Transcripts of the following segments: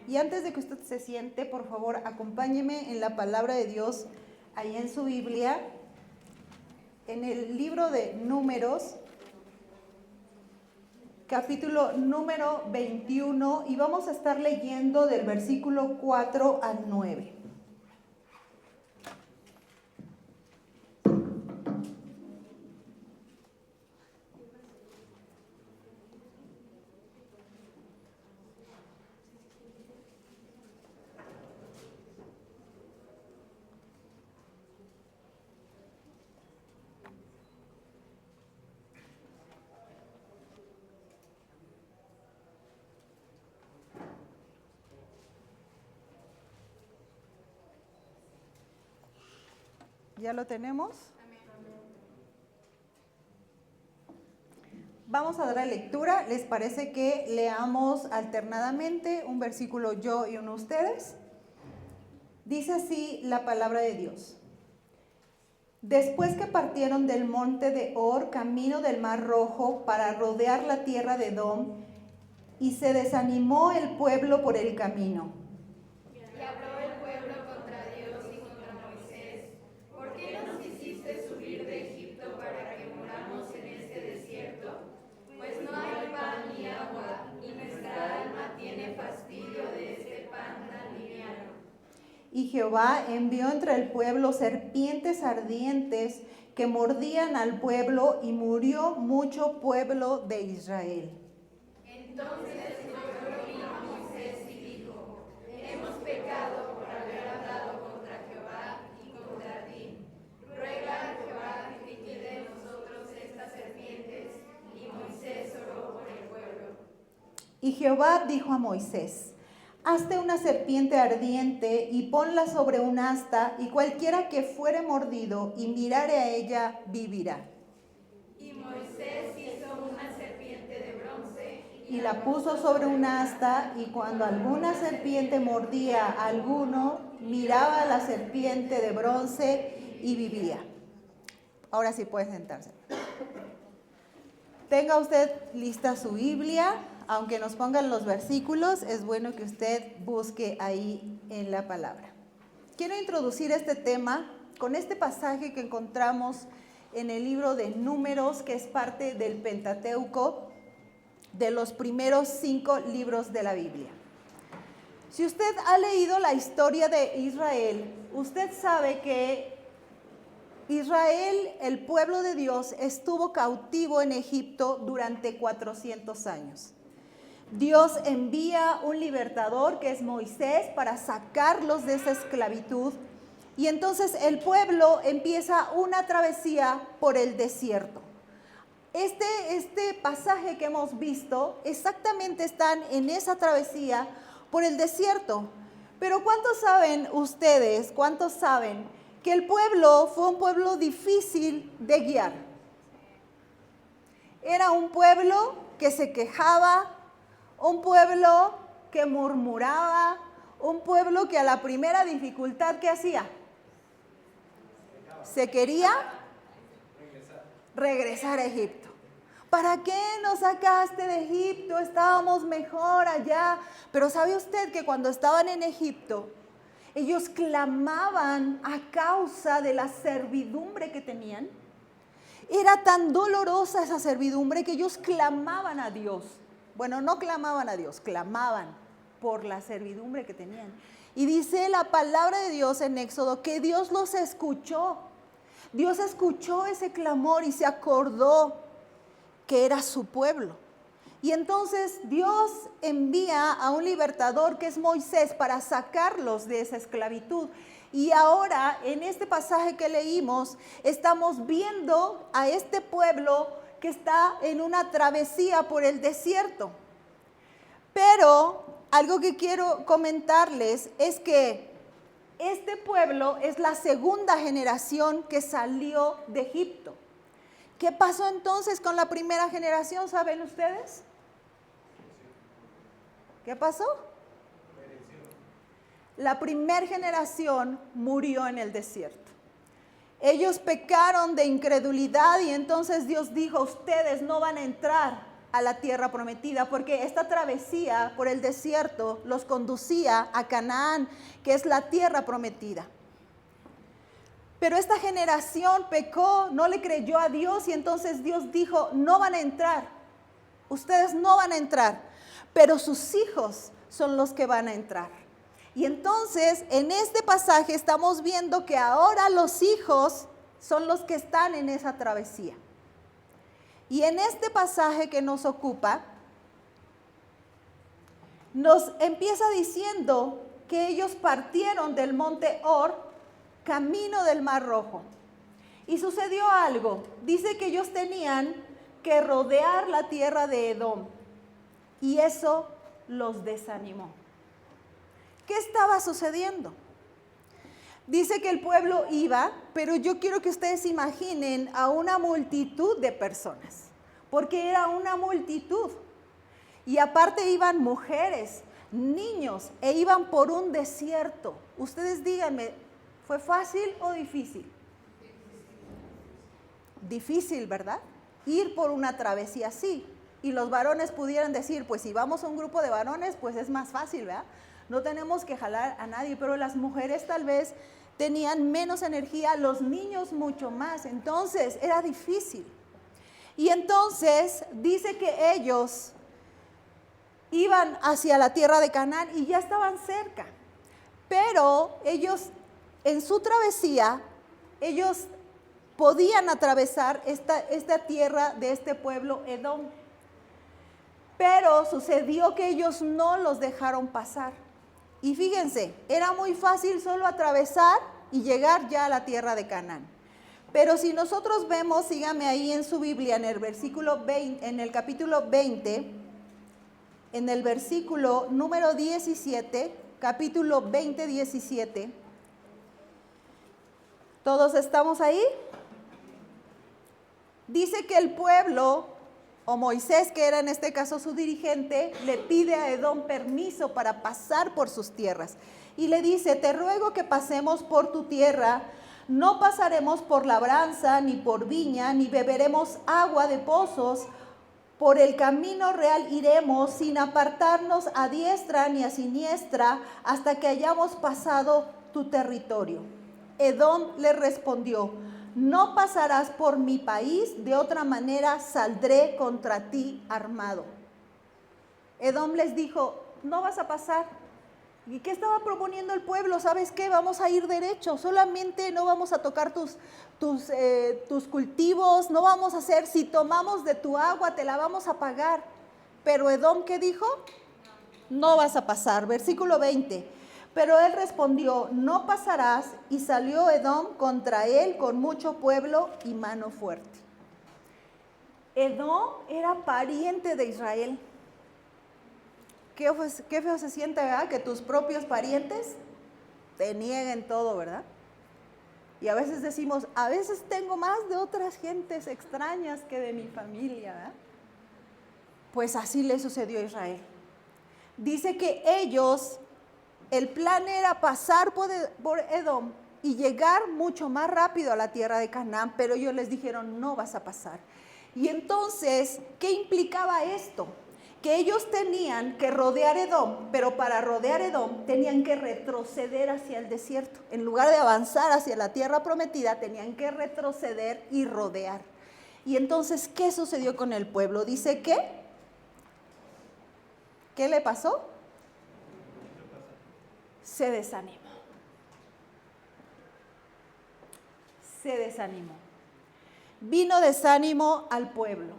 Y antes de que usted se siente, por favor, acompáñeme en la palabra de Dios, ahí en su Biblia, en el libro de Números, capítulo número 21, y vamos a estar leyendo del versículo 4 al 9. ¿Ya lo tenemos? Vamos a dar la lectura. ¿Les parece que leamos alternadamente un versículo yo y uno ustedes? Dice así la palabra de Dios. Después que partieron del monte de Hor, camino del Mar Rojo, para rodear la tierra de Edom, y se desanimó el pueblo por el camino. Y habló el pueblo contra Dios y contra Moisés: ¿Por qué nos hiciste subir de Egipto para que moramos en este desierto? Pues no hay pan ni agua, y nuestra alma tiene fastidio de este pan tan liviano. Y Jehová envió entre el pueblo serpientes ardientes que mordían al pueblo, y murió mucho pueblo de Israel. Entonces el pueblo vino a Moisés y dijo: Hemos pecado por haber hablado contra Jehová y contra ti. Ruega a Jehová que quite de nosotros estas serpientes. Y Moisés oró por el pueblo. Y Jehová dijo a Moisés: hazte una serpiente ardiente y ponla sobre un asta, y cualquiera que fuere mordido y mirare a ella vivirá. Y Moisés hizo una serpiente de bronce Y la puso sobre un asta, y cuando alguna serpiente mordía a alguno, miraba a la serpiente de bronce y vivía. Ahora sí puede sentarse. Tenga usted lista su Biblia. Aunque nos pongan los versículos, es bueno que usted busque ahí en la palabra. Quiero introducir este tema con este pasaje que encontramos en el libro de Números, que es parte del Pentateuco, de los primeros 5 libros de la Biblia. Si usted ha leído la historia de Israel, usted sabe que Israel, el pueblo de Dios, estuvo cautivo en Egipto durante 400 años. Dios envía un libertador, que es Moisés, para sacarlos de esa esclavitud. Y entonces el pueblo empieza una travesía por el desierto. Este pasaje que hemos visto, exactamente están en esa travesía por el desierto. Pero ¿cuántos saben ustedes, cuántos saben que el pueblo fue un pueblo difícil de guiar? Era un pueblo que se quejaba, un pueblo que murmuraba, un pueblo que a la primera dificultad, ¿qué hacía? Se quería regresar a Egipto. ¿Para qué nos sacaste de Egipto? Estábamos mejor allá. Pero ¿sabe usted que cuando estaban en Egipto, ellos clamaban a causa de la servidumbre que tenían? Era tan dolorosa esa servidumbre que ellos clamaban a Dios. Bueno, no clamaban a Dios, clamaban por la servidumbre que tenían. Y dice la palabra de Dios en Éxodo que Dios los escuchó. Dios escuchó ese clamor y se acordó que era su pueblo. Y entonces Dios envía a un libertador, que es Moisés, para sacarlos de esa esclavitud. Y ahora, en este pasaje que leímos, estamos viendo a este pueblo que está en una travesía por el desierto. Pero algo que quiero comentarles es que este pueblo es la segunda generación que salió de Egipto. ¿Qué pasó entonces con la primera generación? ¿Saben ustedes? ¿Qué pasó? La primera generación murió en el desierto. Ellos pecaron de incredulidad y entonces Dios dijo: ustedes no van a entrar a la tierra prometida, porque esta travesía por el desierto los conducía a Canaán, que es la tierra prometida. Pero esta generación pecó, no le creyó a Dios y entonces Dios dijo, no van a entrar, ustedes no van a entrar, pero sus hijos son los que van a entrar. Y entonces en este pasaje estamos viendo que ahora los hijos son los que están en esa travesía. Y en este pasaje que nos ocupa, nos empieza diciendo que ellos partieron del monte Hor, camino del Mar Rojo. Y sucedió algo. Dice que ellos tenían que rodear la tierra de Edom. Y eso los desanimó. ¿Qué estaba sucediendo? Dice que el pueblo iba, pero yo quiero que ustedes imaginen a una multitud de personas, porque era una multitud. Y aparte iban mujeres, niños, e iban por un desierto. Ustedes díganme, ¿fue fácil o difícil? Difícil, ¿verdad? Ir por una travesía así. Y los varones pudieran decir, pues si vamos a un grupo de varones, pues es más fácil, ¿verdad? No tenemos que jalar a nadie, pero las mujeres tal vez tenían menos energía, los niños mucho más, entonces era difícil. Y entonces dice que ellos iban hacia la tierra de Canaán y ya estaban cerca, pero ellos en su travesía, ellos podían atravesar esta tierra de este pueblo Edom, pero sucedió que ellos no los dejaron pasar. Y fíjense, era muy fácil solo atravesar y llegar ya a la tierra de Canaán. Pero si nosotros vemos, síganme ahí en su Biblia, en el versículo 20, en el capítulo 20, en el versículo número 17, capítulo 20, 17. ¿Todos estamos ahí? Dice que el pueblo, o Moisés, que era en este caso su dirigente, le pide a Edom permiso para pasar por sus tierras. Y le dice, te ruego que pasemos por tu tierra, no pasaremos por labranza, ni por viña, ni beberemos agua de pozos. Por el camino real iremos sin apartarnos a diestra ni a siniestra hasta que hayamos pasado tu territorio. Edom le respondió, no pasarás por mi país, de otra manera saldré contra ti armado. Edom les dijo, no vas a pasar. ¿Y qué estaba proponiendo el pueblo? ¿Sabes qué? Vamos a ir derecho, solamente no vamos a tocar tus cultivos, no vamos a hacer, si tomamos de tu agua te la vamos a pagar. Pero Edom, ¿qué dijo? No vas a pasar. Versículo 20. Pero él respondió, no pasarás, y salió Edom contra él con mucho pueblo y mano fuerte. Edom era pariente de Israel. Qué feo se siente, ¿verdad? Que tus propios parientes te nieguen todo, ¿verdad? Y a veces decimos, a veces tengo más de otras gentes extrañas que de mi familia, ¿verdad? Pues así le sucedió a Israel. Dice que ellos, el plan era pasar por Edom y llegar mucho más rápido a la tierra de Canaán, pero ellos les dijeron, no vas a pasar. Y entonces, ¿qué implicaba esto? Que ellos tenían que rodear Edom, pero para rodear Edom tenían que retroceder hacia el desierto. En lugar de avanzar hacia la tierra prometida, tenían que retroceder y rodear. Y entonces, ¿qué sucedió con el pueblo? Dice que, ¿qué le pasó? Se desanimó. Se desanimó. Vino desánimo al pueblo.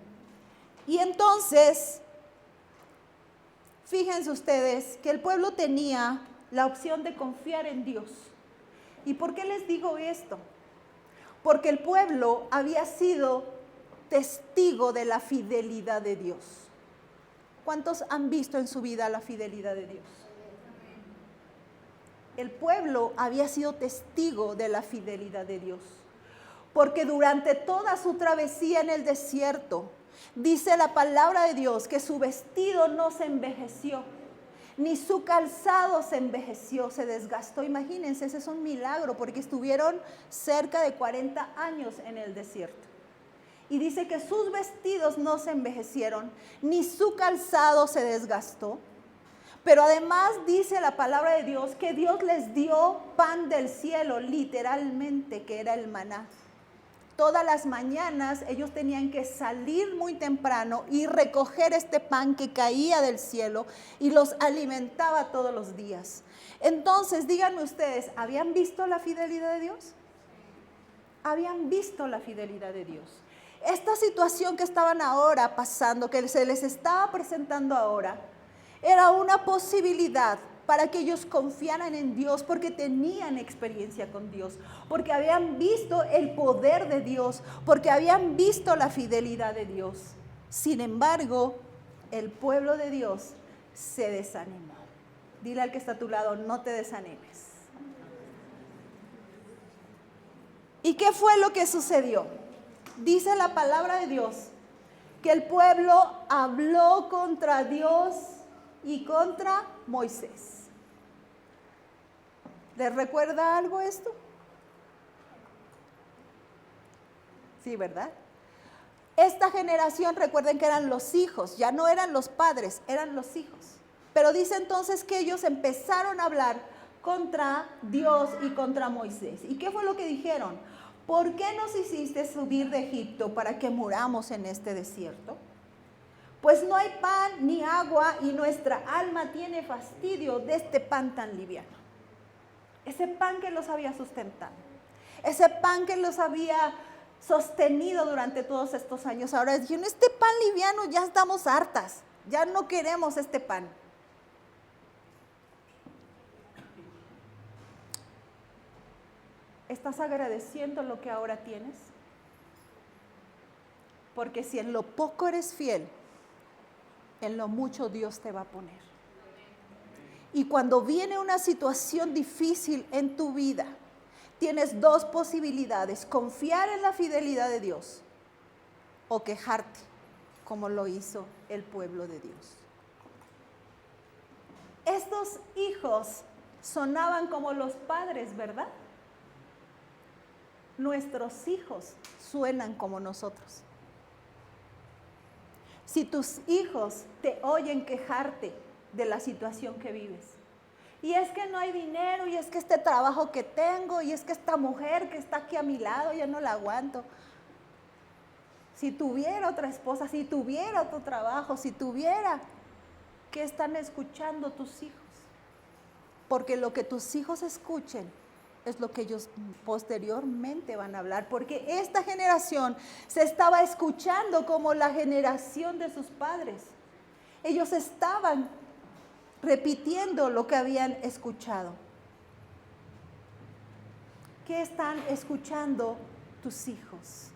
Y entonces, fíjense ustedes que el pueblo tenía la opción de confiar en Dios. ¿Y por qué les digo esto? Porque el pueblo había sido testigo de la fidelidad de Dios. ¿Cuántos han visto en su vida la fidelidad de Dios? El pueblo había sido testigo de la fidelidad de Dios. Porque durante toda su travesía en el desierto, dice la palabra de Dios que su vestido no se envejeció, ni su calzado se envejeció, se desgastó. Imagínense, ese es un milagro porque estuvieron cerca de 40 años en el desierto. Y dice que sus vestidos no se envejecieron, ni su calzado se desgastó. Pero además dice la palabra de Dios que Dios les dio pan del cielo, literalmente, que era el maná. Todas las mañanas ellos tenían que salir muy temprano y recoger este pan que caía del cielo y los alimentaba todos los días. Entonces, díganme ustedes, ¿habían visto la fidelidad de Dios? Habían visto la fidelidad de Dios. Esta situación que estaban ahora pasando, que se les estaba presentando ahora, era una posibilidad para que ellos confiaran en Dios, porque tenían experiencia con Dios, porque habían visto el poder de Dios, porque habían visto la fidelidad de Dios. Sin embargo, el pueblo de Dios se desanimó. Dile al que está a tu lado, no te desanimes. ¿Y qué fue lo que sucedió? Dice la palabra de Dios que el pueblo habló contra Dios y contra Moisés. ¿Les recuerda algo esto? Sí, ¿verdad? Esta generación, recuerden que eran los hijos, ya no eran los padres, eran los hijos. Pero dice entonces que ellos empezaron a hablar contra Dios y contra Moisés. ¿Y qué fue lo que dijeron? ¿Por qué nos hiciste subir de Egipto para que muramos en este desierto? Pues no hay pan ni agua y nuestra alma tiene fastidio de este pan tan liviano. Ese pan que los había sustentado, ese pan que los había sostenido durante todos estos años. Ahora dijeron, este pan liviano ya estamos hartas, ya no queremos este pan. ¿Estás agradeciendo lo que ahora tienes? Porque si en lo poco eres fiel, en lo mucho Dios te va a poner. Y cuando viene una situación difícil en tu vida, tienes dos posibilidades: confiar en la fidelidad de Dios o quejarte, como lo hizo el pueblo de Dios. Estos hijos sonaban como los padres, ¿verdad? Nuestros hijos suenan como nosotros. Si tus hijos te oyen quejarte de la situación que vives, y es que no hay dinero, y es que este trabajo que tengo, y es que esta mujer que está aquí a mi lado, ya no la aguanto. Si tuviera otra esposa, si tuviera otro trabajo, si tuviera, ¿qué están escuchando tus hijos? Porque lo que tus hijos escuchen es lo que ellos posteriormente van a hablar, porque esta generación se estaba escuchando como la generación de sus padres. Ellos estaban repitiendo lo que habían escuchado. ¿Qué están escuchando tus hijos?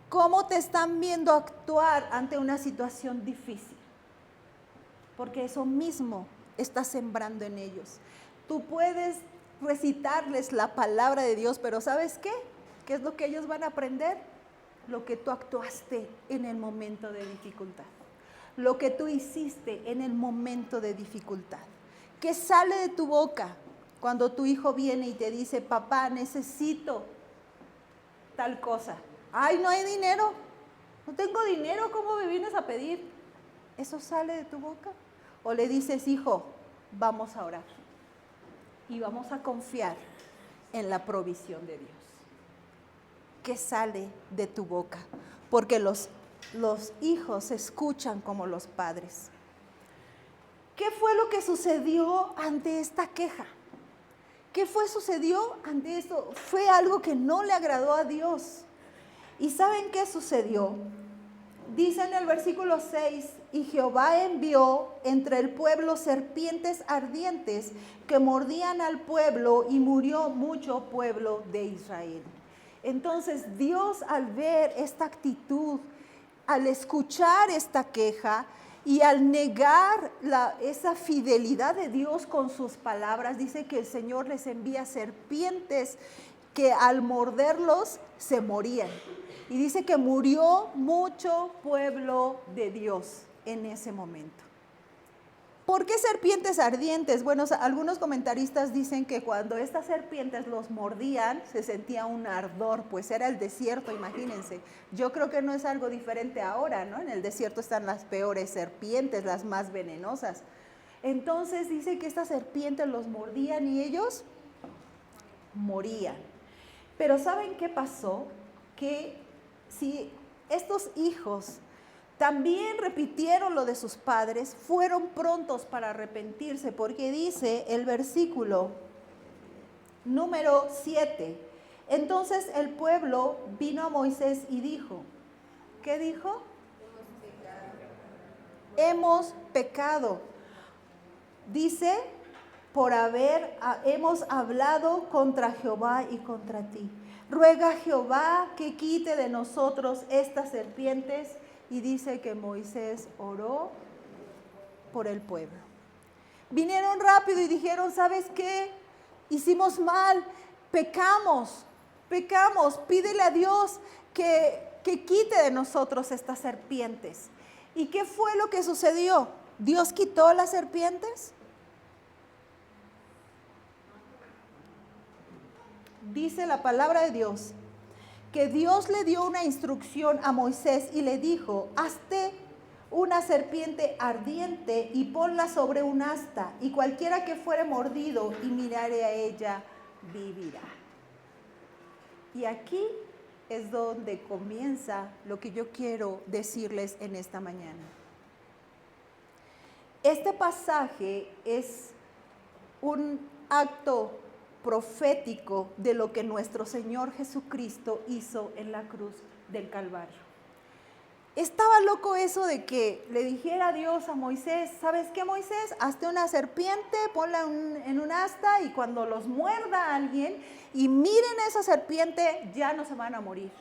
¿Cómo te están viendo actuar ante una situación difícil? Porque eso mismo está sembrando en ellos. Tú puedes recitarles la palabra de Dios, pero ¿sabes qué? ¿Qué es lo que ellos van a aprender? Lo que tú actuaste en el momento de dificultad. Lo que tú hiciste en el momento de dificultad. ¿Qué sale de tu boca cuando tu hijo viene y te dice, papá, necesito tal cosa? Ay, no hay dinero. No tengo dinero, ¿cómo me vienes a pedir? ¿Eso sale de tu boca? O le dices, hijo, vamos a orar y vamos a confiar en la provisión de Dios. ¿Qué sale de tu boca? Porque los hijos escuchan como los padres. ¿Qué fue lo que sucedió ante esta queja? ¿Qué sucedió ante esto? Fue algo que no le agradó a Dios. ¿Y saben qué sucedió? Dice en el versículo 6, y Jehová envió entre el pueblo serpientes ardientes que mordían al pueblo y murió mucho pueblo de Israel. Entonces Dios, al ver esta actitud, al escuchar esta queja y al negar esa fidelidad de Dios con sus palabras, dice que el Señor les envía serpientes que al morderlos se morían. Y dice que murió mucho pueblo de Dios en ese momento. ¿Por qué serpientes ardientes? Bueno, algunos comentaristas dicen que cuando estas serpientes los mordían se sentía un ardor, pues era el desierto, imagínense. Yo creo que no es algo diferente ahora, ¿no? En el desierto están las peores serpientes, las más venenosas. Entonces dice que estas serpientes los mordían y ellos morían. Pero ¿saben qué pasó? Que si estos hijos también repitieron lo de sus padres, fueron prontos para arrepentirse, porque dice el versículo número 7. Entonces el pueblo vino a Moisés y dijo, ¿qué dijo? Hemos pecado. Dice, hemos hablado contra Jehová y contra ti. Ruega a Jehová que quite de nosotros estas serpientes. Y dice que Moisés oró por el pueblo. Vinieron rápido y dijeron, ¿sabes qué? Hicimos mal, pecamos, pídele a Dios que quite de nosotros estas serpientes. ¿Y qué fue lo que sucedió? ¿Dios quitó las serpientes? Dice la palabra de Dios que Dios le dio una instrucción a Moisés y le dijo, hazte una serpiente ardiente y ponla sobre un asta, y cualquiera que fuere mordido y mirare a ella, vivirá. Y aquí es donde comienza lo que yo quiero decirles en esta mañana. Este pasaje es un acto profético de lo que nuestro Señor Jesucristo hizo en la cruz del Calvario. Estaba loco eso de que le dijera Dios a Moisés, ¿sabes qué, Moisés? Hazte una serpiente, ponla en un asta y cuando los muerda alguien y miren a esa serpiente, ya no se van a morir.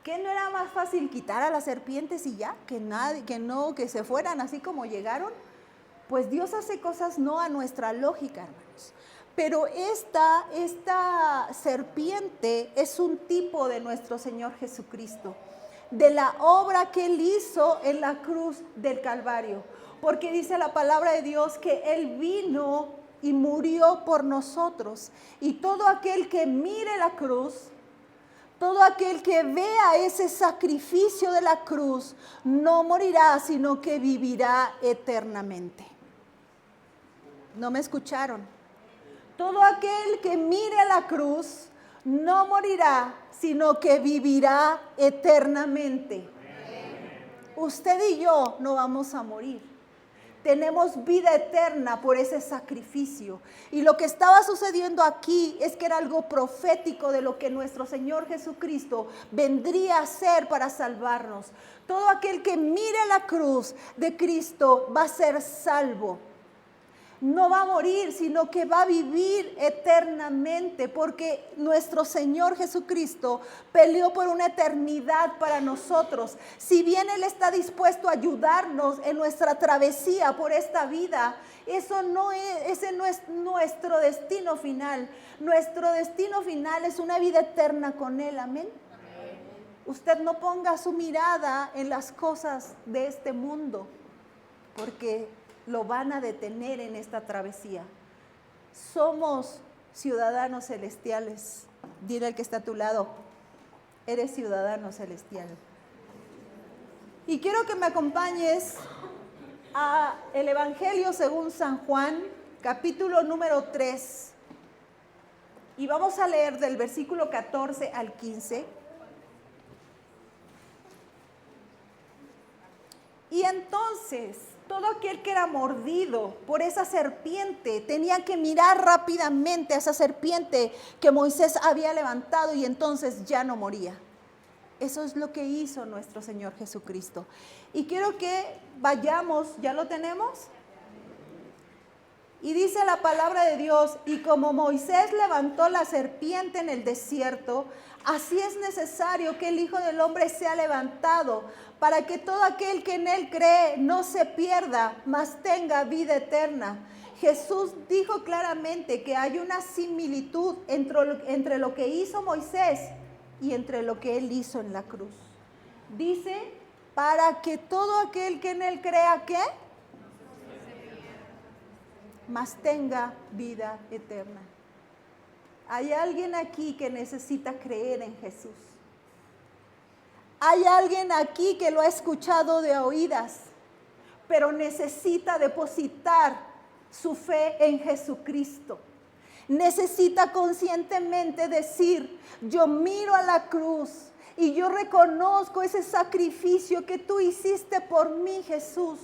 ¿Qué no era más fácil quitar a las serpientes y ya? Que se fueran así como llegaron. Pues Dios hace cosas no a nuestra lógica, hermanos. Pero esta serpiente es un tipo de nuestro Señor Jesucristo, de la obra que Él hizo en la cruz del Calvario. Porque dice la palabra de Dios que Él vino y murió por nosotros. Y todo aquel que mire la cruz, todo aquel que vea ese sacrificio de la cruz, no morirá, sino que vivirá eternamente. ¿No me escucharon? Todo aquel que mire la cruz no morirá, sino que vivirá eternamente. Usted y yo no vamos a morir. Tenemos vida eterna por ese sacrificio. Y lo que estaba sucediendo aquí es que era algo profético de lo que nuestro Señor Jesucristo vendría a hacer para salvarnos. Todo aquel que mire la cruz de Cristo va a ser salvo. No va a morir, sino que va a vivir eternamente, porque nuestro Señor Jesucristo peleó por una eternidad para nosotros. Si bien Él está dispuesto a ayudarnos en nuestra travesía por esta vida, ese no es nuestro destino final. Nuestro destino final es una vida eterna con Él, amén. Usted no ponga su mirada en las cosas de este mundo, porque lo van a detener en esta travesía. Somos ciudadanos celestiales. Dile al que está a tu lado, eres ciudadano celestial. Y quiero que me acompañes a el Evangelio según San Juan, capítulo número 3. Y vamos a leer del versículo 14 al 15. Y entonces, todo aquel que era mordido por esa serpiente tenía que mirar rápidamente a esa serpiente que Moisés había levantado y entonces ya no moría. Eso es lo que hizo nuestro Señor Jesucristo. Y quiero que vayamos, ¿ya lo tenemos? Y dice la palabra de Dios, y como Moisés levantó la serpiente en el desierto, así es necesario que el Hijo del Hombre sea levantado, para que todo aquel que en Él cree no se pierda, mas tenga vida eterna. Jesús dijo claramente que hay una similitud entre lo que hizo Moisés y entre lo que Él hizo en la cruz. Dice, para que todo aquel que en Él crea, ¿qué? mas tenga vida eterna. Hay alguien aquí que necesita creer en Jesús. Hay alguien aquí que lo ha escuchado de oídas, pero necesita depositar su fe en Jesucristo. Necesita conscientemente decir, yo miro a la cruz y yo reconozco ese sacrificio que tú hiciste por mí, Jesús,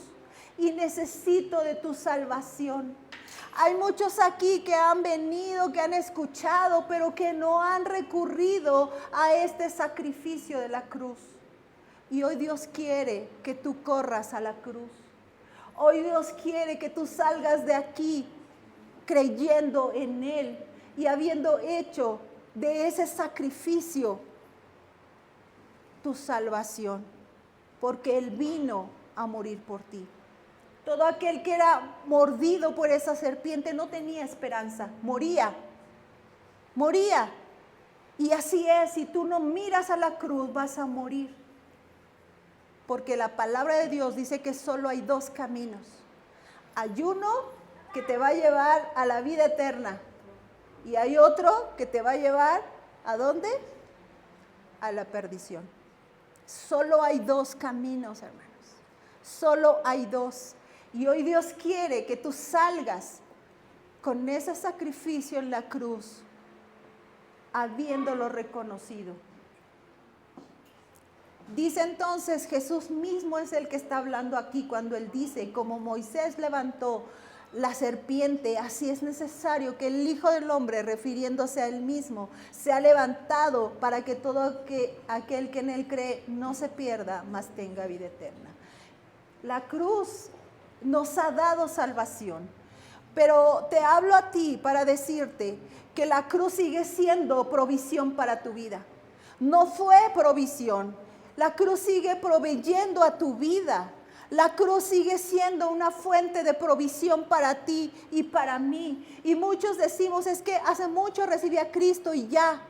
y necesito de tu salvación. Hay muchos aquí que han venido, que han escuchado, pero que no han recurrido a este sacrificio de la cruz. Y hoy Dios quiere que tú corras a la cruz. Hoy Dios quiere que tú salgas de aquí creyendo en Él y habiendo hecho de ese sacrificio tu salvación, porque Él vino a morir por ti. Todo aquel que era mordido por esa serpiente no tenía esperanza, moría. Y así es, si tú no miras a la cruz vas a morir, porque la palabra de Dios dice que solo hay dos caminos. Hay uno que te va a llevar a la vida eterna y hay otro que te va a llevar ¿a dónde? A la perdición. Solo hay dos caminos, hermanos. Solo hay dos. Y hoy Dios quiere que tú salgas con ese sacrificio en la cruz, habiéndolo reconocido. Dice entonces, Jesús mismo es el que está hablando aquí cuando Él dice, como Moisés levantó la serpiente, así es necesario que el Hijo del Hombre, refiriéndose a Él mismo, sea levantado para que todo aquel que en Él cree no se pierda, mas tenga vida eterna. La cruz nos ha dado salvación, pero te hablo a ti para decirte que la cruz sigue siendo provisión para tu vida. No fue provisión, la cruz sigue proveyendo a tu vida. La cruz sigue siendo una fuente de provisión para ti y para mí. Y muchos decimos, es que hace mucho recibí a Cristo y ya.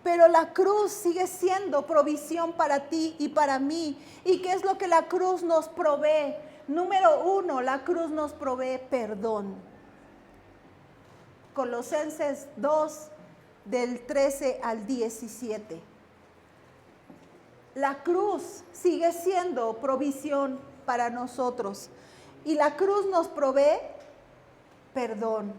Pero la cruz sigue siendo provisión para ti y para mí. ¿Y qué es lo que la cruz nos provee? Número 1, la cruz nos provee perdón. Colosenses 2, del 13 al 17. La cruz sigue siendo provisión para nosotros. Y la cruz nos provee perdón.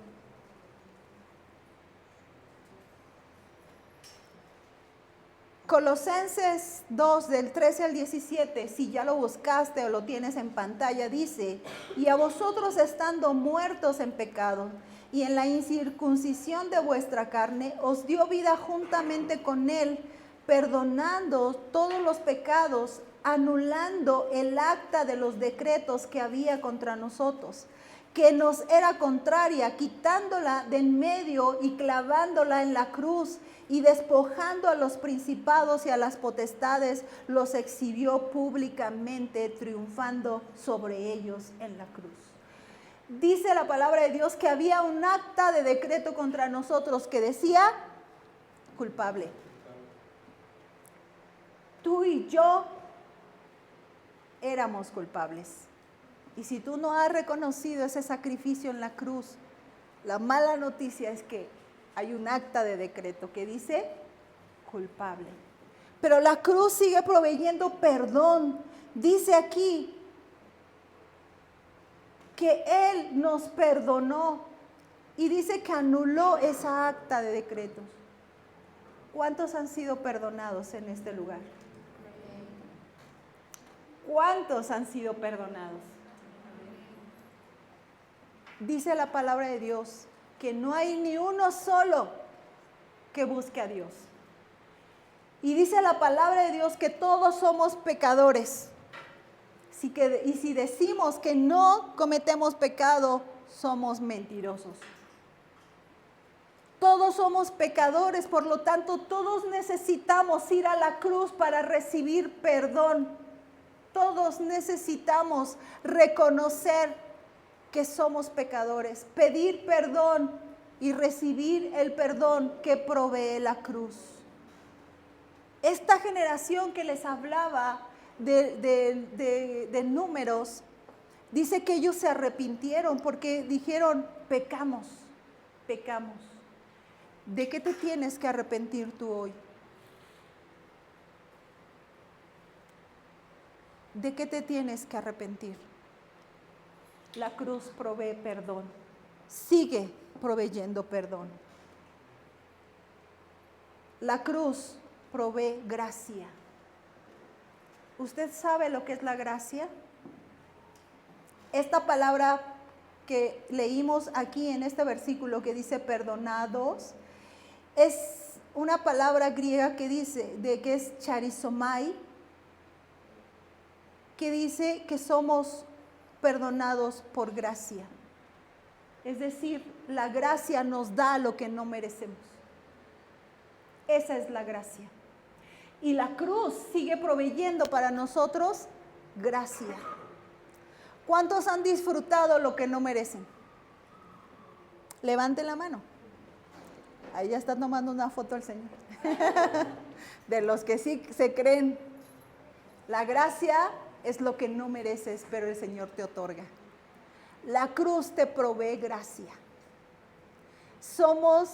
Colosenses 2, del 13 al 17, si ya lo buscaste o lo tienes en pantalla, dice, y a vosotros estando muertos en pecado y en la incircuncisión de vuestra carne, os dio vida juntamente con Él, perdonando todos los pecados, anulando el acta de los decretos que había contra nosotros, que nos era contraria, quitándola de en medio y clavándola en la cruz, y despojando a los principados y a las potestades, los exhibió públicamente, triunfando sobre ellos en la cruz. Dice la palabra de Dios que había un acta de decreto contra nosotros que decía culpable. Tú y yo éramos culpables. Y si tú no has reconocido ese sacrificio en la cruz, la mala noticia es que hay un acta de decreto que dice culpable. Pero la cruz sigue proveyendo perdón. Dice aquí que Él nos perdonó y dice que anuló esa acta de decretos. ¿Cuántos han sido perdonados en este lugar? ¿Cuántos han sido perdonados? Dice la palabra de Dios que no hay ni uno solo que busque a Dios. Y dice la palabra de Dios que todos somos pecadores. Y si decimos que no cometemos pecado, somos mentirosos. Todos somos pecadores, por lo tanto, todos necesitamos ir a la cruz para recibir perdón. Todos necesitamos reconocer que somos pecadores, pedir perdón y recibir el perdón que provee la cruz. Esta generación que les hablaba de Números Dice que ellos se arrepintieron porque dijeron, pecamos. ¿De qué te tienes que arrepentir tú hoy? ¿De qué te tienes que arrepentir? La cruz provee perdón. Sigue proveyendo perdón. La cruz provee gracia. ¿Usted sabe lo que es la gracia? Esta palabra que leímos aquí en este versículo que dice perdonados, es una palabra griega que dice, que es charizomai, que dice que somos perdonados por gracia. Es decir, la gracia nos da lo que no merecemos. Esa es la gracia. Y la cruz sigue proveyendo para nosotros gracia. ¿Cuántos han disfrutado lo que no merecen? Levanten la mano. Ahí ya está tomando una foto el Señor. De los que sí se creen. La gracia es lo que no mereces, pero el Señor te otorga. La cruz te provee gracia. Somos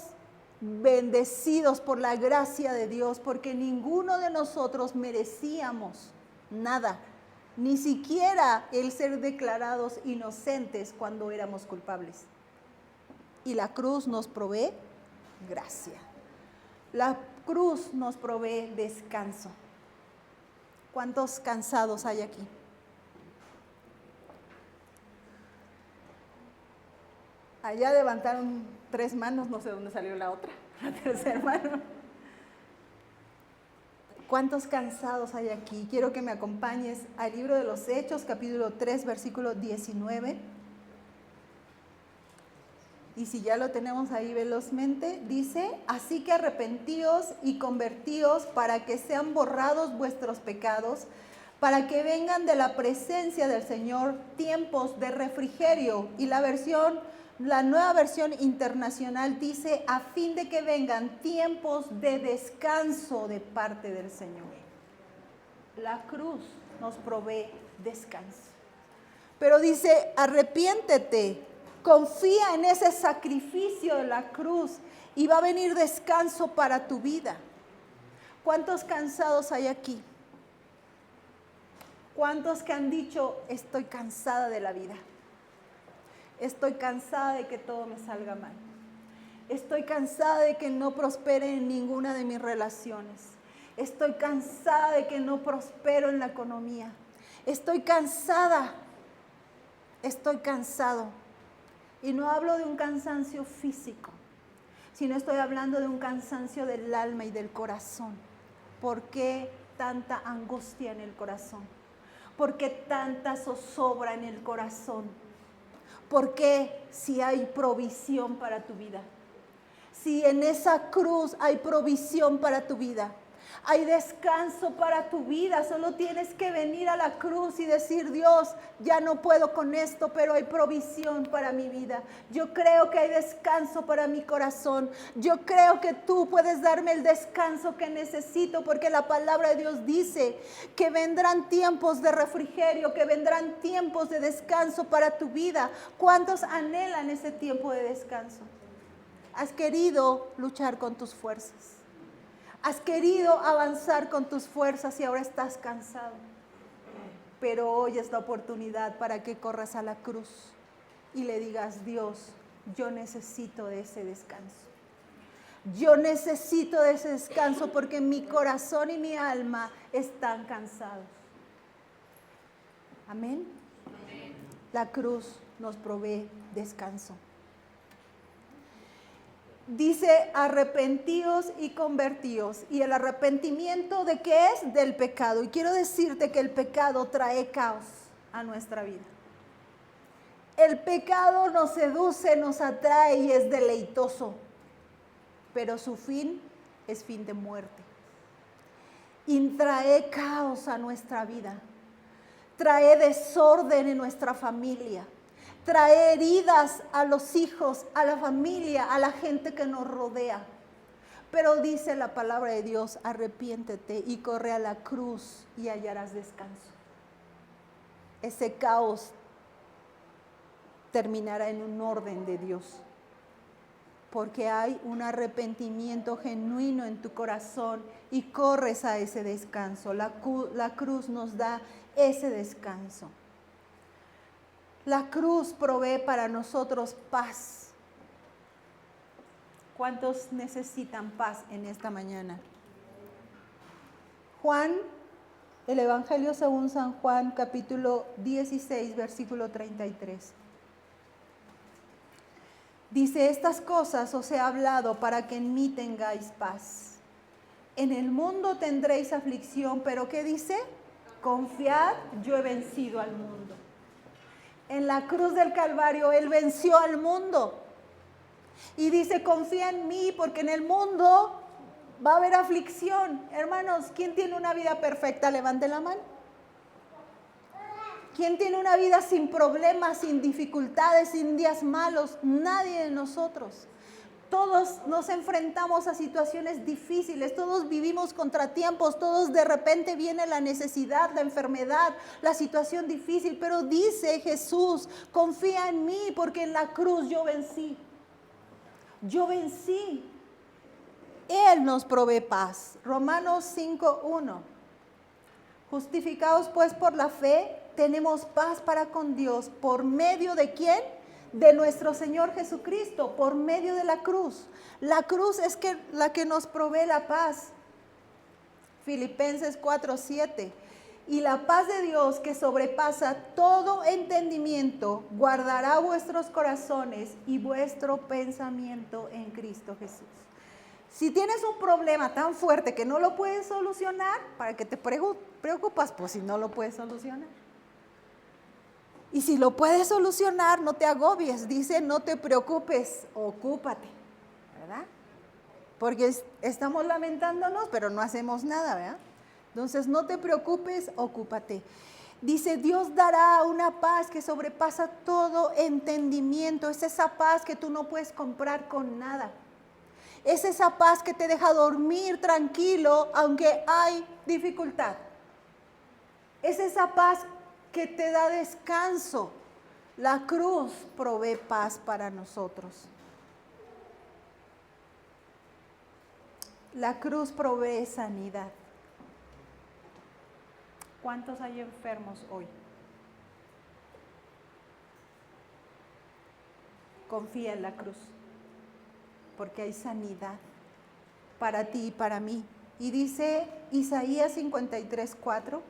bendecidos por la gracia de Dios, porque ninguno de nosotros merecíamos nada, ni siquiera el ser declarados inocentes cuando éramos culpables. Y la cruz nos provee gracia. La cruz nos provee descanso. ¿Cuántos cansados hay aquí? Allá levantaron 3 manos, no sé dónde salió la otra, la tercera mano. ¿Cuántos cansados hay aquí? Quiero que me acompañes al libro de los Hechos, capítulo 3, versículo 19. Y si ya lo tenemos ahí velozmente, dice, así que arrepentíos y convertíos para que sean borrados vuestros pecados, para que vengan de la presencia del Señor tiempos de refrigerio. Y la nueva versión internacional dice, a fin de que vengan tiempos de descanso de parte del Señor. La cruz nos provee descanso. Pero dice, arrepiéntete, confía en ese sacrificio de la cruz y va a venir descanso para tu vida. ¿Cuántos cansados hay aquí? ¿Cuántos que han dicho, estoy cansada de la vida? Estoy cansada de que todo me salga mal. Estoy cansada de que no prospere en ninguna de mis relaciones. Estoy cansada de que no prospero en la economía. Estoy cansada. Estoy cansado. Y no hablo de un cansancio físico, sino estoy hablando de un cansancio del alma y del corazón. ¿Por qué tanta angustia en el corazón? ¿Por qué tanta zozobra en el corazón? ¿Por qué si hay provisión para tu vida? Si en esa cruz hay provisión para tu vida, hay descanso para tu vida, solo tienes que venir a la cruz y decir, Dios, ya no puedo con esto, pero hay provisión para mi vida. Yo creo que hay descanso para mi corazón. Yo creo que tú puedes darme el descanso que necesito, porque la palabra de Dios dice que vendrán tiempos de refrigerio, que vendrán tiempos de descanso para tu vida. ¿Cuántos anhelan ese tiempo de descanso? Has querido luchar con tus fuerzas. Has querido avanzar con tus fuerzas y ahora estás cansado. Pero hoy es la oportunidad para que corras a la cruz y le digas, Dios, yo necesito de ese descanso. Yo necesito de ese descanso porque mi corazón y mi alma están cansados. Amén. Amén. La cruz nos provee descanso. Dice, arrepentíos y convertíos. ¿Y el arrepentimiento de qué es? Del pecado. Y quiero decirte que el pecado trae caos a nuestra vida. El pecado nos seduce, nos atrae y es deleitoso. Pero su fin es fin de muerte. Y trae caos a nuestra vida. Trae desorden en nuestra familia. Trae heridas a los hijos, a la familia, a la gente que nos rodea. Pero dice la palabra de Dios, arrepiéntete y corre a la cruz y hallarás descanso. Ese caos terminará en un orden de Dios. Porque hay un arrepentimiento genuino en tu corazón y corres a ese descanso. La cruz nos da ese descanso. La cruz provee para nosotros paz. ¿Cuántos necesitan paz en esta mañana? Juan, el Evangelio según San Juan, capítulo 16, versículo 33. Dice, estas cosas os he hablado para que en mí tengáis paz. En el mundo tendréis aflicción, pero ¿qué dice? Confiad, yo he vencido al mundo. En la cruz del Calvario, Él venció al mundo. Y dice, confía en mí, porque en el mundo va a haber aflicción. Hermanos, ¿quién tiene una vida perfecta? Levante la mano. ¿Quién tiene una vida sin problemas, sin dificultades, sin días malos? Nadie de nosotros. Todos nos enfrentamos a situaciones difíciles, todos vivimos contratiempos, todos de repente viene la necesidad, la enfermedad, la situación difícil. Pero dice Jesús, confía en mí porque en la cruz yo vencí. Yo vencí. Él nos provee paz. Romanos 5:1. Justificados pues por la fe, tenemos paz para con Dios. ¿Por medio de quién? De nuestro Señor Jesucristo, por medio de la cruz. La cruz es la que nos provee la paz. Filipenses 4:7. Y la paz de Dios que sobrepasa todo entendimiento, guardará vuestros corazones y vuestro pensamiento en Cristo Jesús. Si tienes un problema tan fuerte que no lo puedes solucionar, ¿para qué te preocupas? Pues si no lo puedes solucionar. Y si lo puedes solucionar, no te agobies. Dice, no te preocupes, ocúpate, ¿verdad? Porque estamos lamentándonos, pero no hacemos nada, ¿verdad? Entonces, no te preocupes, ocúpate. Dice, Dios dará una paz que sobrepasa todo entendimiento. Es esa paz que tú no puedes comprar con nada. Es esa paz que te deja dormir tranquilo, aunque hay dificultad. Es esa paz que te da descanso. La cruz provee paz para nosotros. La cruz provee sanidad. ¿Cuántos hay enfermos hoy? Confía en la cruz, porque hay sanidad para ti y para mí. Y dice Isaías 53:4.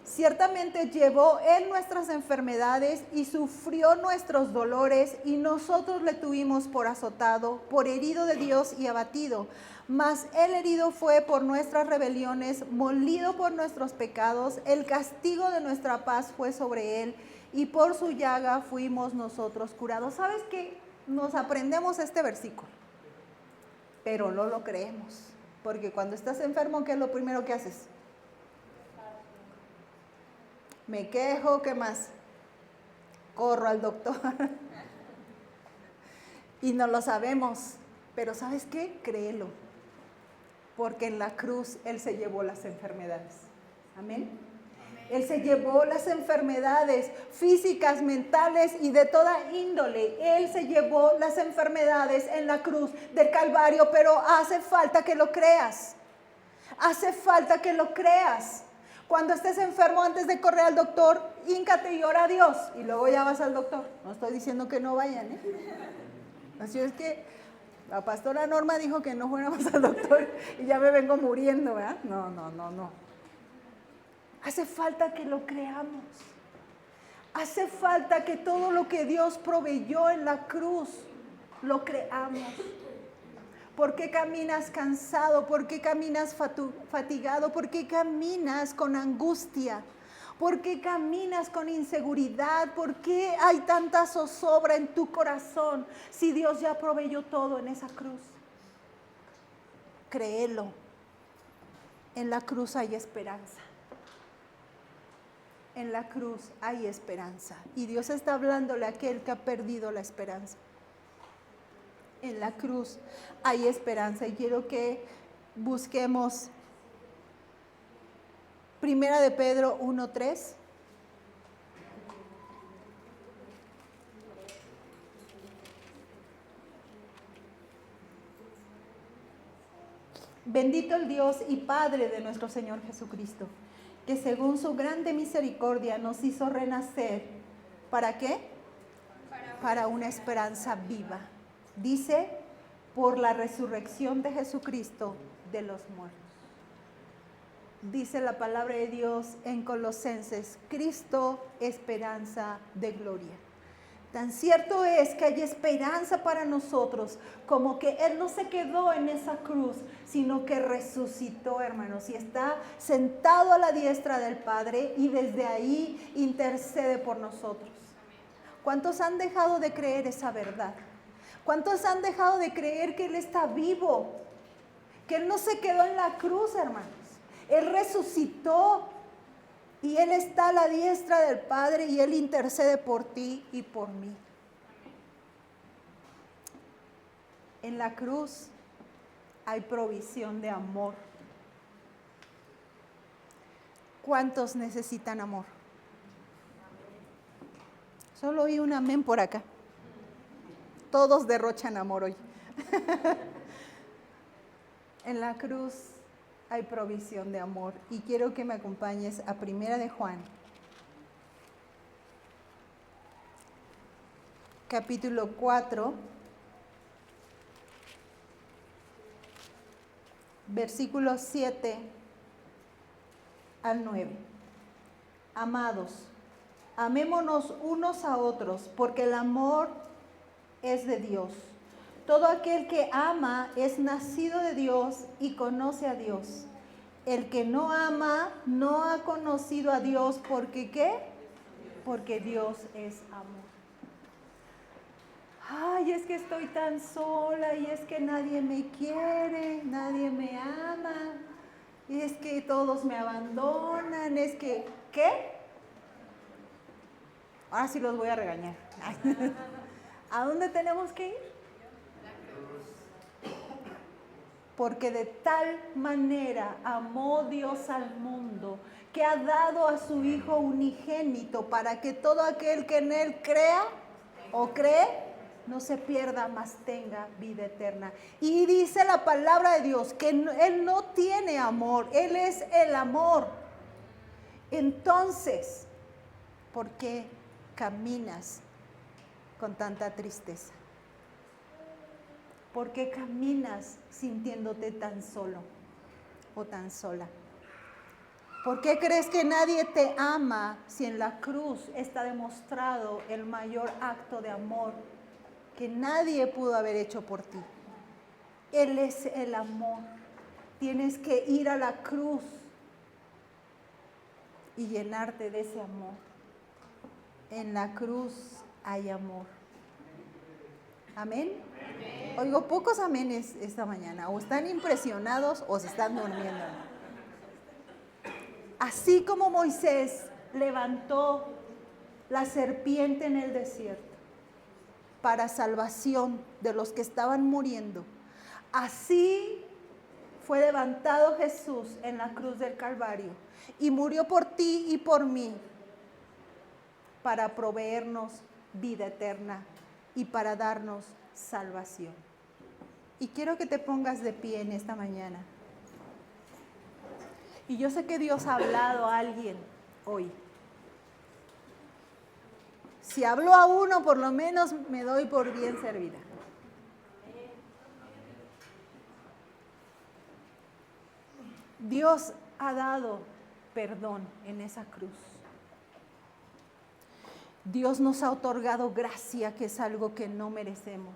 Ciertamente llevó Él nuestras enfermedades y sufrió nuestros dolores, y nosotros le tuvimos por azotado, por herido de Dios y abatido. Mas Él herido fue por nuestras rebeliones, molido por nuestros pecados. El castigo de nuestra paz fue sobre Él, y por su llaga fuimos nosotros curados. ¿Sabes qué? Nos aprendemos este versículo, pero no lo creemos. Porque cuando estás enfermo, ¿qué es lo primero que haces? Me quejo, ¿qué más? Corro al doctor. Y no lo sabemos. Pero ¿sabes qué? Créelo. Porque en la cruz Él se llevó las enfermedades. Amén. Él se llevó las enfermedades físicas, mentales y de toda índole. Él se llevó las enfermedades en la cruz del Calvario, pero hace falta que lo creas. Hace falta que lo creas. Cuando estés enfermo, antes de correr al doctor, híncate y ora a Dios. Y luego ya vas al doctor. No estoy diciendo que no vayan, ¿eh? Así es que la pastora Norma dijo que no fuéramos al doctor y ya me vengo muriendo, ¿verdad? No. Hace falta que lo creamos. Hace falta que todo lo que Dios proveyó en la cruz lo creamos. ¿Por qué caminas cansado? ¿Por qué caminas fatigado? ¿Por qué caminas con angustia? ¿Por qué caminas con inseguridad? ¿Por qué hay tanta zozobra en tu corazón si Dios ya proveyó todo en esa cruz? Créelo. En la cruz hay esperanza. En la cruz hay esperanza. Y Dios está hablándole a aquel que ha perdido la esperanza. En la cruz hay esperanza. Y quiero que busquemos 1 de Pedro 1:3. Bendito el Dios y Padre de nuestro Señor Jesucristo, que según su grande misericordia nos hizo renacer. ¿Para qué? Para una esperanza viva. Dice, por la resurrección de Jesucristo de los muertos. Dice la palabra de Dios en Colosenses, Cristo, esperanza de gloria. Tan cierto es que hay esperanza para nosotros, como que Él no se quedó en esa cruz, sino que resucitó, hermanos, y está sentado a la diestra del Padre y desde ahí intercede por nosotros. ¿Cuántos han dejado de creer esa verdad? ¿Cuántos han dejado de creer que Él está vivo? Que Él no se quedó en la cruz, hermanos. Él resucitó. Y Él está a la diestra del Padre y Él intercede por ti y por mí. En la cruz hay provisión de amor. ¿Cuántos necesitan amor? Solo oí un amén por acá. Todos derrochan amor hoy. En la cruz hay provisión de amor. Y quiero que me acompañes a 1 de Juan, capítulo 4, versículos 7 al 9. Amados, amémonos unos a otros, porque el amor es de Dios. Todo aquel que ama es nacido de Dios y conoce a Dios. El que no ama no ha conocido a Dios, ¿porque qué? Porque Dios es amor. Ay, es que estoy tan sola y es que nadie me quiere, nadie me ama, y es que todos me abandonan, es que, ¿qué? Ahora sí los voy a regañar. ¿A dónde tenemos que ir? Porque de tal manera amó Dios al mundo, que ha dado a su Hijo unigénito, para que todo aquel que en Él crea o cree, no se pierda, mas tenga vida eterna. Y dice la palabra de Dios que Él no tiene amor, Él es el amor. Entonces, ¿por qué caminas con tanta tristeza? ¿Por qué caminas sintiéndote tan solo o tan sola? ¿Por qué crees que nadie te ama si en la cruz está demostrado el mayor acto de amor que nadie pudo haber hecho por ti? Él es el amor. Tienes que ir a la cruz y llenarte de ese amor. En la cruz hay amor. Amén. Oigo pocos amenes esta mañana, o están impresionados o se están durmiendo. Así como Moisés levantó la serpiente en el desierto para salvación de los que estaban muriendo, así fue levantado Jesús en la cruz del Calvario y murió por ti y por mí para proveernos vida eterna y para darnos salvación. Y quiero que te pongas de pie en esta mañana. Y yo sé que Dios ha hablado a alguien hoy. Si habló a uno, por lo menos me doy por bien servida. Dios ha dado perdón en esa cruz. Dios nos ha otorgado gracia, que es algo que no merecemos.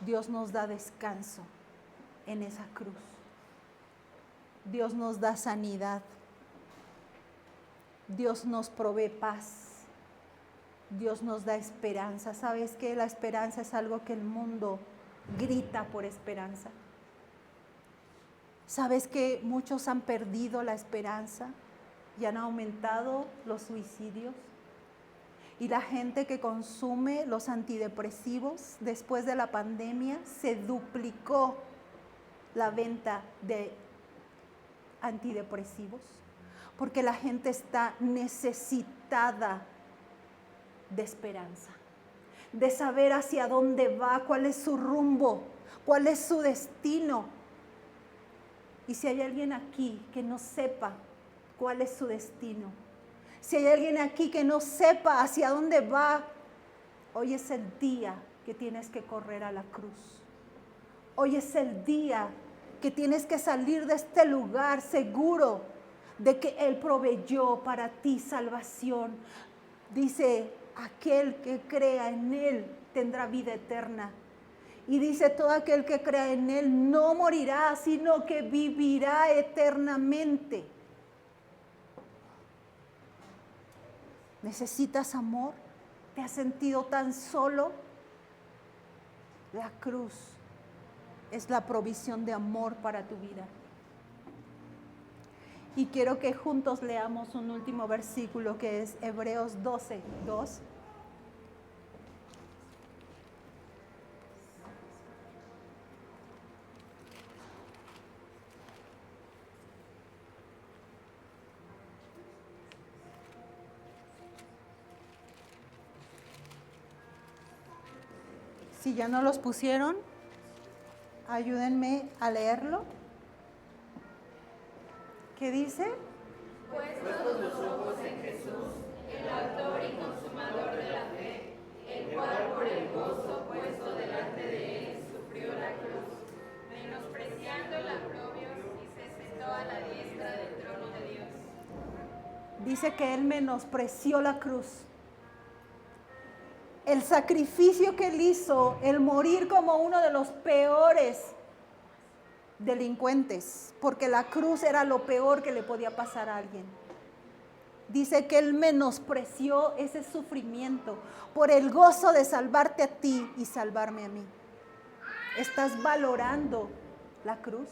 Dios nos da descanso en esa cruz. Dios nos da sanidad. Dios nos provee paz. Dios nos da esperanza. ¿Sabes qué? La esperanza es algo que el mundo grita por esperanza. ¿Sabes que muchos han perdido la esperanza y han aumentado los suicidios? Y la gente que consume los antidepresivos después de la pandemia, se duplicó la venta de antidepresivos, porque la gente está necesitada de esperanza, de saber hacia dónde va, cuál es su rumbo, cuál es su destino. Y si hay alguien aquí que no sepa cuál es su destino, si hay alguien aquí que no sepa hacia dónde va, hoy es el día que tienes que correr a la cruz. Hoy es el día que tienes que salir de este lugar seguro de que Él proveyó para ti salvación. Dice, aquel que crea en Él tendrá vida eterna. Y dice, todo aquel que crea en Él no morirá, sino que vivirá eternamente. ¿Necesitas amor? ¿Te has sentido tan solo? La cruz es la provisión de amor para tu vida. Y quiero que juntos leamos un último versículo que es Hebreos 12:2. Si ya no los pusieron, ayúdenme a leerlo. ¿Qué dice? Puestos los ojos en Jesús, el autor y consumador de la fe, el cual por el gozo puesto delante de él sufrió la cruz, menospreciando el oprobio y se sentó a la diestra del trono de Dios. Dice que Él menospreció la cruz. El sacrificio que Él hizo, el morir como uno de los peores delincuentes, porque la cruz era lo peor que le podía pasar a alguien. Dice que Él menospreció ese sufrimiento por el gozo de salvarte a ti y salvarme a mí. ¿Estás valorando la cruz?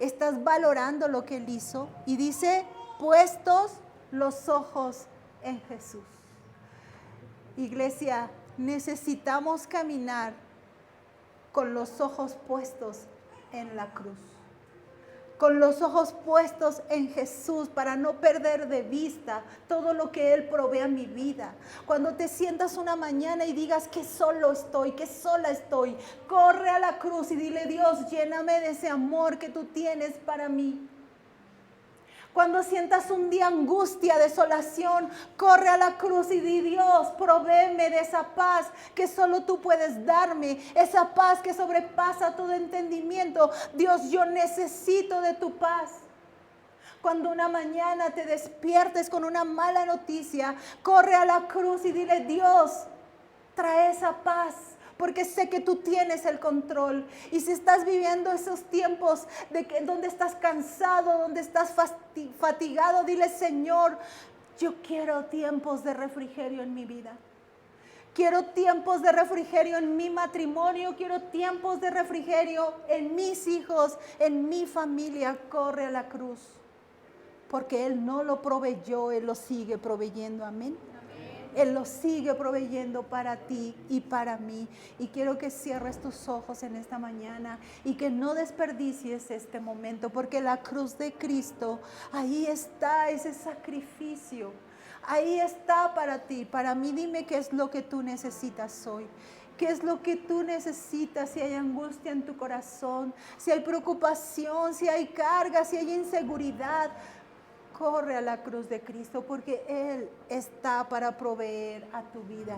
¿Estás valorando lo que Él hizo? Y dice, puestos los ojos en Jesús. Iglesia, necesitamos caminar con los ojos puestos en la cruz, con los ojos puestos en Jesús para no perder de vista todo lo que Él provee a mi vida. Cuando te sientas una mañana y digas que solo estoy, que sola estoy, corre a la cruz y dile, Dios, lléname de ese amor que tú tienes para mí. Cuando sientas un día angustia, desolación, corre a la cruz y di, Dios, provéeme de esa paz que solo tú puedes darme, esa paz que sobrepasa todo entendimiento. Dios, yo necesito de tu paz. Cuando una mañana te despiertes con una mala noticia, corre a la cruz y dile, Dios, trae esa paz. Porque sé que tú tienes el control. Y si estás viviendo esos tiempos donde estás cansado, donde estás fatigado, dile, Señor, yo quiero tiempos de refrigerio en mi vida. Quiero tiempos de refrigerio en mi matrimonio. Quiero tiempos de refrigerio en mis hijos, en mi familia. Corre a la cruz. Porque Él no lo proveyó, Él lo sigue proveyendo. Amén. Él lo sigue proveyendo para ti y para mí. Y quiero que cierres tus ojos en esta mañana y que no desperdicies este momento, porque la cruz de Cristo, ahí está ese sacrificio. Ahí está para ti, para mí. Dime qué es lo que tú necesitas hoy. ¿Qué es lo que tú necesitas? Si hay angustia en tu corazón, si hay preocupación, si hay carga, si hay inseguridad, corre a la cruz de Cristo porque Él está para proveer a tu vida.